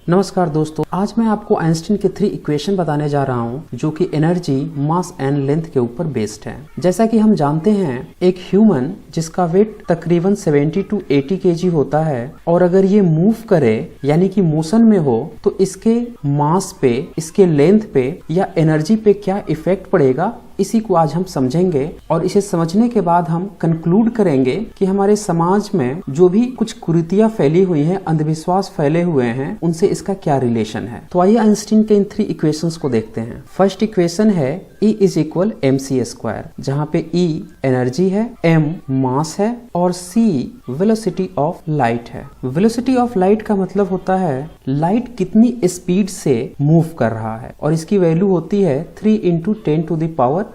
नमस्कार दोस्तों, आज मैं आपको आइंस्टीन के 3 इक्वेशन बताने जा रहा हूं जो कि एनर्जी, मास एंड लेंथ के ऊपर बेस्ड है। जैसा कि हम जानते हैं, एक ह्यूमन जिसका वेट तकरीबन 70 to 80 kg होता है और अगर ये मूव करे यानी कि मोशन में हो तो इसके मास पे, इसके लेंथ पे या एनर्जी पे क्या इफेक्ट पड़ेगा, इसी को आज हम समझेंगे। और इसे समझने के बाद हम कंक्लूड करेंगे कि हमारे समाज में जो भी कुछ कुरीतियां फैली हुई हैं, अंधविश्वास फैले हुए हैं, उनसे इसका क्या रिलेशन है। तो आइए आइंस्टीन के इन 3 इक्वेशंस को देखते हैं। फर्स्ट इक्वेशन है E = mc², जहाँ पे E एनर्जी है, m मास है और c वेलोसिटी ऑफ लाइट है। वेलोसिटी ऑफ लाइट का मतलब होता है लाइट कितनी स्पीड से मूव कर रहा है और इसकी वैल्यू होती है 3 × 10⁸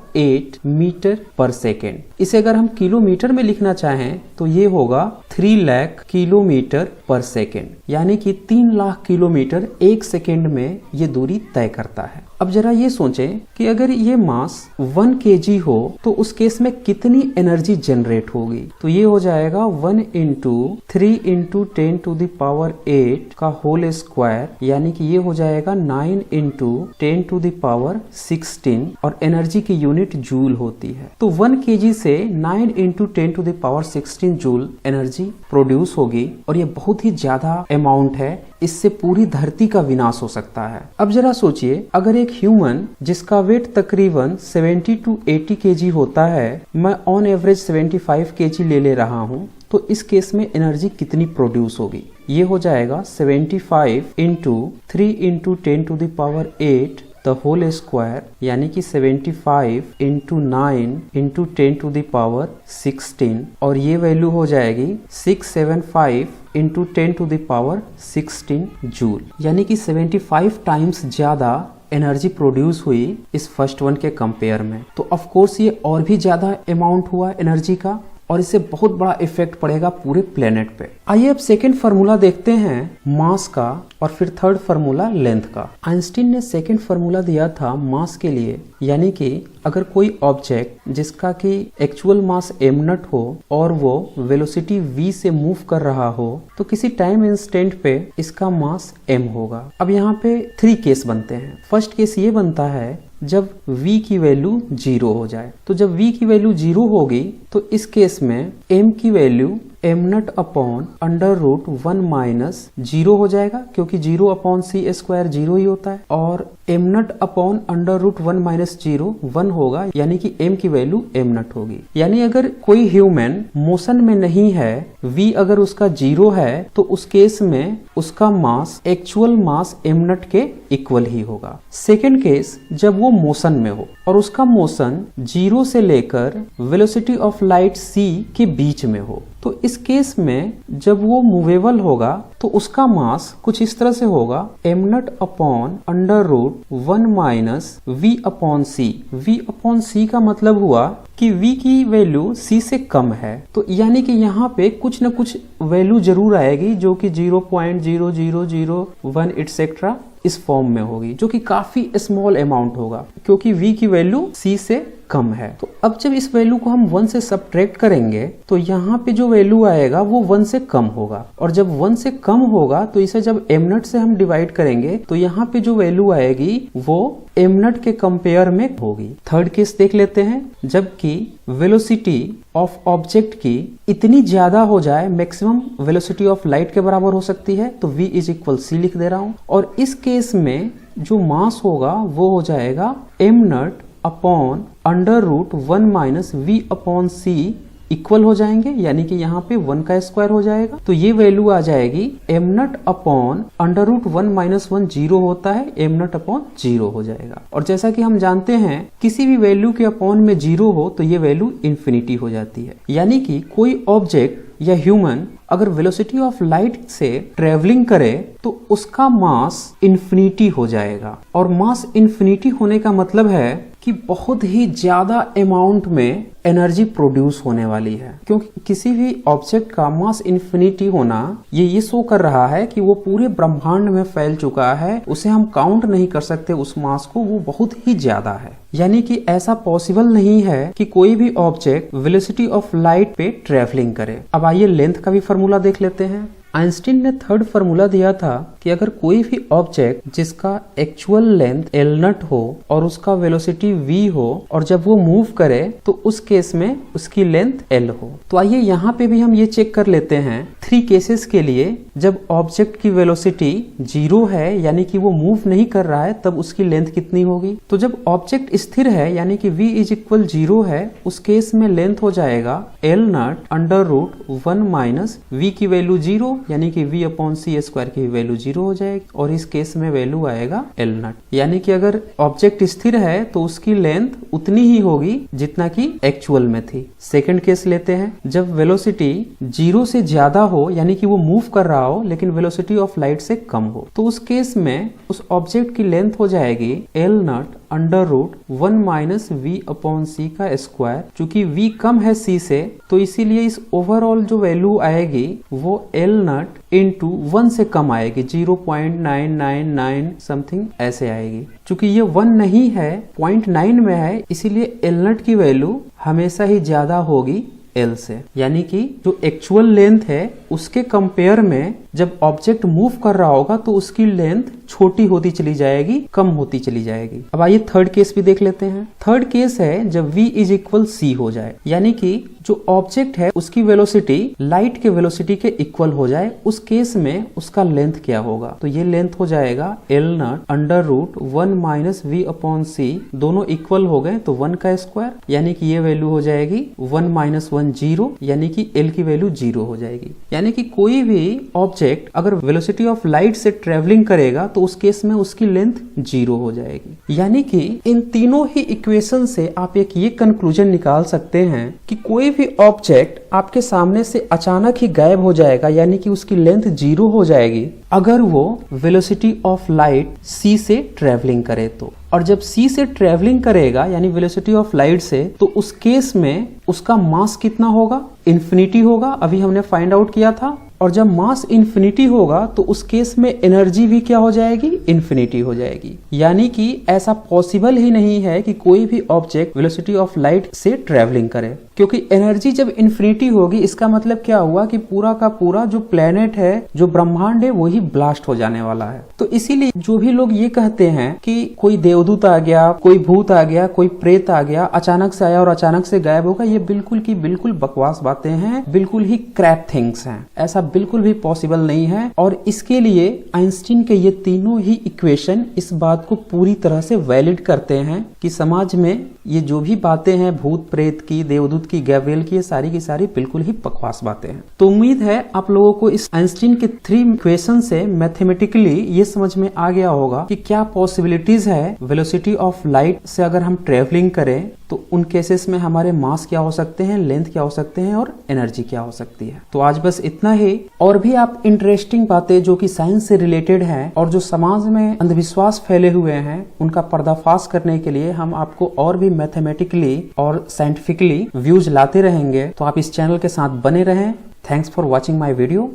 मीटर पर सेकेंड। इसे अगर हम किलोमीटर में लिखना चाहें तो ये होगा 3 लाख किलोमीटर पर सेकेंड, यानी कि 3 लाख किलोमीटर 1 सेकेंड में ये दूरी तय करता है। अब जरा ये सोचें कि अगर ये मास 1 kg हो तो उस केस में कितनी एनर्जी जनरेट होगी। तो ये हो जाएगा 1 × 3 × 10⁸ का होल स्क्वायर, यानी कि ये हो जाएगा 9 × 10⁻16 और एनर्जी की यूनिट जूल होती है। तो 1 kg से 9 × 10⁻16 जूल एनर्जी प्रोड्यूस होगी और ये बहुत ही ज्यादा अमाउंट है। इससे पूरी धरती का विनाश हो सकता है। अब जरा सोचिए, अगर एक ह्यूमन जिसका वेट तकरीबन 70 to 80 kg होता है, मैं ऑन एवरेज 75 kg ले रहा हूँ, तो इस केस में एनर्जी कितनी प्रोड्यूस होगी। ये हो जाएगा 75 × 3 × 10⁸ द होल स्क्वायर, यानी कि 75 × 9 × 10⁻16 और ये वैल्यू हो जाएगी 675 × 10⁻16 जूल, यानी कि 75 टाइम्स ज्यादा एनर्जी प्रोड्यूस हुई इस फर्स्ट वन के कंपेयर में। तो ऑफ कोर्स ये और भी ज्यादा अमाउंट हुआ एनर्जी का और इससे बहुत बड़ा इफेक्ट पड़ेगा पूरे प्लेनेट पे। आइए अब सेकेंड फार्मूला देखते हैं मास का और फिर थर्ड फार्मूला लेंथ का। आइंस्टीन ने सेकेंड फार्मूला दिया था मास के लिए, यानी कि अगर कोई ऑब्जेक्ट जिसका कि एक्चुअल मास m0 हो और वो वेलोसिटी v से मूव कर रहा हो तो किसी टाइम इंस्टेंट पे इसका मास m होगा। अब यहाँ पे 3 केस बनते हैं। फर्स्ट केस ये बनता है जब v की वैल्यू 0 हो जाए। तो जब v की वैल्यू 0 होगी तो इस केस में m की वैल्यू m0/√1 - 0 हो जाएगा, क्योंकि 0/c² 0 ही होता है और m0/√1 - 0 1 होगा, यानी कि m की वैल्यू m0 होगी। यानी अगर कोई ह्यूमन मोशन में नहीं है, v अगर उसका 0 है तो उस केस में उसका मास एक्चुअल मास m0 के इक्वल ही होगा। सेकेंड केस, जब वो मोशन में हो और उसका मोशन 0 से लेकर वेलोसिटी ऑफ लाइट c के बीच में हो, तो इस केस में जब वो मूवेबल होगा तो उसका मास कुछ इस तरह से होगा m0/√1 - v/c। v/c का मतलब हुआ कि v की वैल्यू c से कम है, तो यानी कि यहाँ पे कुछ न कुछ वैल्यू जरूर आएगी जो कि 0.0001 एटसेट्रा इस फॉर्म में होगी, जो कि काफी स्मॉल अमाउंट होगा क्योंकि v की वैल्यू c से कम है। तो अब जब इस वैल्यू को हम 1 से सब्ट्रैक्ट करेंगे तो यहाँ पे जो वैल्यू आएगा वो 1 से कम होगा और जब 1 से कम होगा तो इसे जब m0 से हम डिवाइड करेंगे तो यहाँ पे जो वैल्यू आएगी वो m0 के कंपेयर में होगी। थर्ड केस देख लेते हैं, जबकि वेलोसिटी ऑफ ऑब्जेक्ट की इतनी ज्यादा हो जाए, मैक्सिमम वेलोसिटी ऑफ लाइट के बराबर हो सकती है, तो v = c लिख दे रहा हूं और इस केस में जो मास होगा वो हो जाएगा m0/√1 - v/c इक्वल हो जाएंगे, यानी कि यहाँ पे 1 का स्क्वायर हो जाएगा। तो ये वैल्यू आ जाएगी m0/√1 - 1 0 होता है, m0/0 हो जाएगा। और जैसा कि हम जानते हैं किसी भी वैल्यू के अपॉन में 0 हो तो ये वैल्यू इन्फिनिटी हो जाती है, यानी कि कोई ऑब्जेक्ट या ह्यूमन अगर वेलोसिटी ऑफ लाइट से ट्रेवलिंग करे तो उसका मास इन्फिनिटी हो जाएगा और मास इन्फिनिटी होने का मतलब है कि बहुत ही ज्यादा अमाउंट में एनर्जी प्रोड्यूस होने वाली है, क्योंकि किसी भी ऑब्जेक्ट का मास इन्फिनिटी होना ये शो कर रहा है कि वो पूरे ब्रह्मांड में फैल चुका है, उसे हम काउंट नहीं कर सकते उस मास को, वो बहुत ही ज्यादा है। यानी कि ऐसा पॉसिबल नहीं है कि कोई भी ऑब्जेक्ट वेलोसिटी ऑफ लाइट पे ट्रेवलिंग करे। अब आइए लेंथ का भी फॉर्मूला देख लेते हैं। आइंस्टीन ने थर्ड फार्मूला दिया था कि अगर कोई भी ऑब्जेक्ट जिसका एक्चुअल लेंथ L नॉट हो और उसका वेलोसिटी v हो और जब वो मूव करे तो उस केस में उसकी लेंथ L हो। तो आइए यहाँ पे भी हम ये चेक कर लेते हैं 3 केसेस के लिए जब ऑब्जेक्ट की वेलोसिटी 0 है यानी कि वो मूव नहीं कर रहा है तब उसकी लेंथ कितनी होगी। तो जब ऑब्जेक्ट स्थिर है यानी कि v इज इक्वल 0 है उस केस में लेंथ हो जाएगा L nought under root 1 minus v की वैल्यू 0 यानी कि v अपॉन c स्क्वायर की वैल्यू 0 हो जाएगी और इस केस में वैल्यू आएगा L नॉट। यानी कि अगर ऑब्जेक्ट स्थिर है तो उसकी लेंथ उतनी ही होगी जितना कि एक्चुअल में थी। सेकंड केस लेते हैं जब वेलोसिटी 0 से ज्यादा हो यानी कि वो मूव कर रहा हो लेकिन वेलोसिटी ऑफ लाइट से कम हो तो उस केस में उस ऑब्जेक्ट की लेंथ हो जाएगी L nought under root 1 minus v upon c का स्क्वायर। चूंकि v कम है c से तो इसीलिए इस ओवरऑल जो वैल्यू आएगी वो L नॉट इंटू 1 से कम आएगी 0.999 समथिंग ऐसे आएगी। चूंकि ये 1 नहीं है 0.9 में है इसीलिए L नॉट की वैल्यू हमेशा ही ज्यादा होगी L से। यानी कि जो एक्चुअल लेंथ है उसके कंपेयर में जब ऑब्जेक्ट मूव कर रहा होगा तो उसकी लेंथ छोटी होती चली जाएगी, कम होती चली जाएगी। अब आइए थर्ड केस भी देख लेते हैं। थर्ड केस है जब v इज इक्वल c हो जाए यानी कि जो ऑब्जेक्ट है उसकी वेलोसिटी लाइट के वेलोसिटी के इक्वल हो जाए उस केस में उसका लेंथ क्या होगा। तो ये लेंथ हो जाएगा L nought under root 1 minus v upon c, दोनों इक्वल हो गए तो 1 का स्क्वायर यानी कि ये वैल्यू हो जाएगी 1 माइनस 1 0 यानी कि L की वैल्यू 0 हो जाएगी। यानी कि कोई भी ऑब्जेक्ट अगर वेलोसिटी ऑफ लाइट से ट्रेवलिंग करेगा तो उस केस में उसकी लेंथ 0 हो जाएगी। यानी कि इन तीनों ही इक्वेशन से आप एक ये कंक्लूजन निकाल सकते हैं कि कोई भी ऑब्जेक्ट आपके सामने से अचानक ही गायब हो जाएगा यानी कि उसकी लेंथ 0 हो जाएगी अगर वो वेलोसिटी ऑफ लाइट c से ट्रेवलिंग करे तो। और जब c से ट्रेवलिंग करेगा यानी वेलोसिटी ऑफ लाइट से तो उस केस में उसका मास कितना होगा, इन्फिनिटी होगा, अभी हमने फाइंड आउट किया था। और जब मास इन्फिनिटी होगा तो उस केस में एनर्जी भी क्या हो जाएगी, इन्फिनिटी हो जाएगी। यानी कि ऐसा पॉसिबल ही नहीं है कि कोई भी ऑब्जेक्ट वेलोसिटी ऑफ लाइट से ट्रेवलिंग करे, क्योंकि एनर्जी जब इन्फिनिटी होगी इसका मतलब क्या हुआ कि पूरा का पूरा जो प्लेनेट है, जो ब्रह्मांड है, वही ब्लास्ट हो जाने वाला है। तो इसीलिए जो भी लोग ये कहते हैं कि कोई देवदूत आ गया, कोई भूत आ गया, कोई प्रेत आ गया, अचानक से आया और अचानक से गायब होगा, ये बिल्कुल की बिल्कुल बकवास बातें हैं, बिल्कुल ही क्रैप थिंग्स हैं। ऐसा बिल्कुल भी पॉसिबल नहीं है। और इसके लिए आइंस्टीन के ये तीनों ही इक्वेशन इस बात को पूरी तरह से वैलिड करते हैं कि समाज में ये जो भी बातें हैं भूत प्रेत की, देवदूत की, गैब्रियल की, ये सारी की सारी बिल्कुल ही बकवास बातें हैं। तो उम्मीद है आप लोगों को इस आइंस्टीन के 3 इक्वेशन से मैथमेटिकली ये समझ में आ गया होगा कि क्या पॉसिबिलिटीज है वेलोसिटी ऑफ लाइट से अगर हम ट्रेवलिंग करें तो उन केसेस में हमारे मास क्या हो सकते हैं, लेंथ क्या हो सकते हैं और एनर्जी क्या हो सकती है। तो आज बस इतना ही। और भी आप इंटरेस्टिंग बातें जो कि साइंस से रिलेटेड हैं और जो समाज में अंधविश्वास फैले हुए हैं उनका पर्दाफाश करने के लिए हम आपको और भी मैथमेटिकली और साइंटिफिकली व्यूज लाते रहेंगे। तो आप इस चैनल के साथ बने रहें। Thanks for watching my video.